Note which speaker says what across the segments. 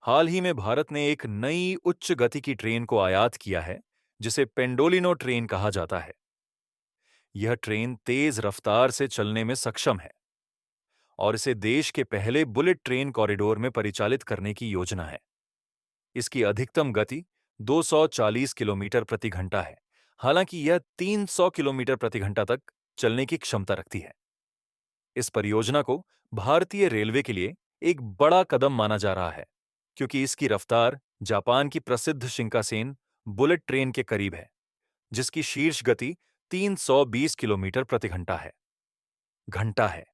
Speaker 1: हाल ही में भारत ने एक नई उच्च गति की ट्रेन को आयात किया है, जिसे पेंडोलिनो ट्रेन कहा जाता है। यह ट्रेन तेज रफ्तार से चलने में सक्षम है और इसे देश के पहले बुलेट ट्रेन कॉरिडोर में परिचालित करने की योजना है। इसकी अधिकतम गति 240 किलोमीटर प्रति घंटा है, हालांकि यह 300 किलोमीटर प्रति घंटा तक चलने की क्षमता रखती है। इस परियोजना को भारतीय रेलवे के लिए एक बड़ा कदम माना जा रहा है, क्योंकि इसकी रफ्तार जापान की प्रसिद्ध शिंकासेन बुलेट ट्रेन के करीब है, जिसकी शीर्ष गति 320 किलोमीटर प्रति घंटा है।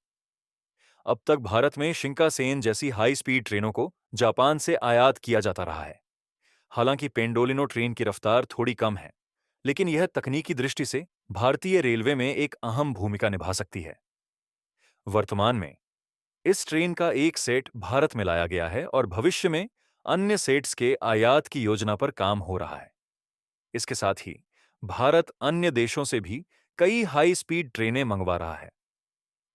Speaker 1: अब तक भारत में शिंकासेन जैसी हाई स्पीड ट्रेनों को जापान से आयात किया जाता रहा है। हालांकि पेंडोलिनो ट्रेन की रफ्तार थोड़ी कम है, लेकिन यह तकनीकी दृष्टि से भारतीय रेलवे में एक अहम भूमिका निभा सकती है। वर्तमान में इस ट्रेन का एक सेट भारत में लाया गया है और भविष्य में अन्य सेट्स के आयात की योजना पर काम हो रहा है। इसके साथ ही भारत अन्य देशों से भी कई हाई स्पीड ट्रेनें मंगवा रहा है।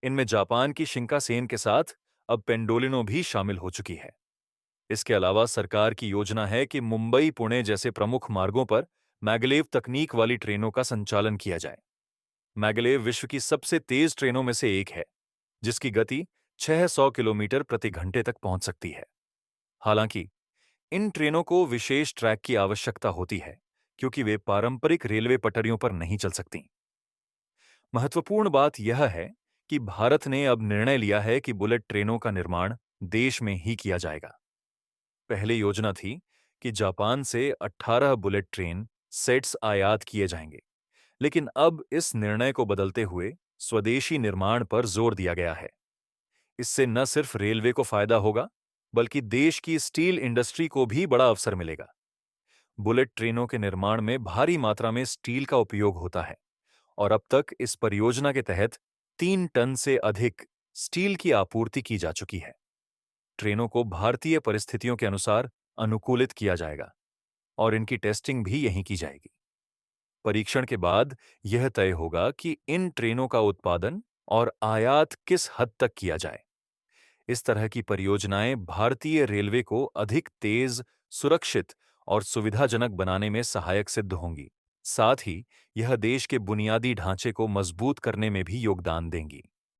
Speaker 1: इनमें जापान की शिंकासेन के साथ अब पेंडोलिनो भी शामिल हो चुकी है। इसके अलावा सरकार की योजना है कि मुंबई पुणे जैसे प्रमुख मार्गों पर मैगलेव तकनीक वाली ट्रेनों का संचालन किया जाए। मैगलेव विश्व की सबसे तेज ट्रेनों में से एक है, जिसकी गति 600 किलोमीटर प्रति घंटे तक पहुंच सकती है। हालांकि इन ट्रेनों को विशेष ट्रैक की आवश्यकता होती है, क्योंकि वे पारंपरिक रेलवे पटरियों पर नहीं चल सकती। महत्वपूर्ण बात यह है कि भारत ने अब निर्णय लिया है कि बुलेट ट्रेनों का निर्माण देश में ही किया जाएगा। पहले योजना थी कि जापान से 18 बुलेट ट्रेन सेट्स आयात किए जाएंगे, लेकिन अब इस निर्णय को बदलते हुए स्वदेशी निर्माण पर जोर दिया गया है। इससे न सिर्फ रेलवे को फायदा होगा, बल्कि देश की स्टील इंडस्ट्री को भी बड़ा अवसर मिलेगा। बुलेट ट्रेनों के निर्माण में भारी मात्रा में स्टील का उपयोग होता है और अब तक इस परियोजना के तहत 3 टन से अधिक स्टील की आपूर्ति की जा चुकी है। ट्रेनों को भारतीय परिस्थितियों के अनुसार अनुकूलित किया जाएगा और इनकी टेस्टिंग भी यहीं की जाएगी। परीक्षण के बाद यह तय होगा कि इन ट्रेनों का उत्पादन और आयात किस हद तक किया जाए। इस तरह की परियोजनाएं भारतीय रेलवे को अधिक तेज, सुरक्षित और सुविधाजनक बनाने में सहायक सिद्ध होंगी। साथ ही यह देश के बुनियादी ढांचे को मजबूत करने में भी योगदान देंगी।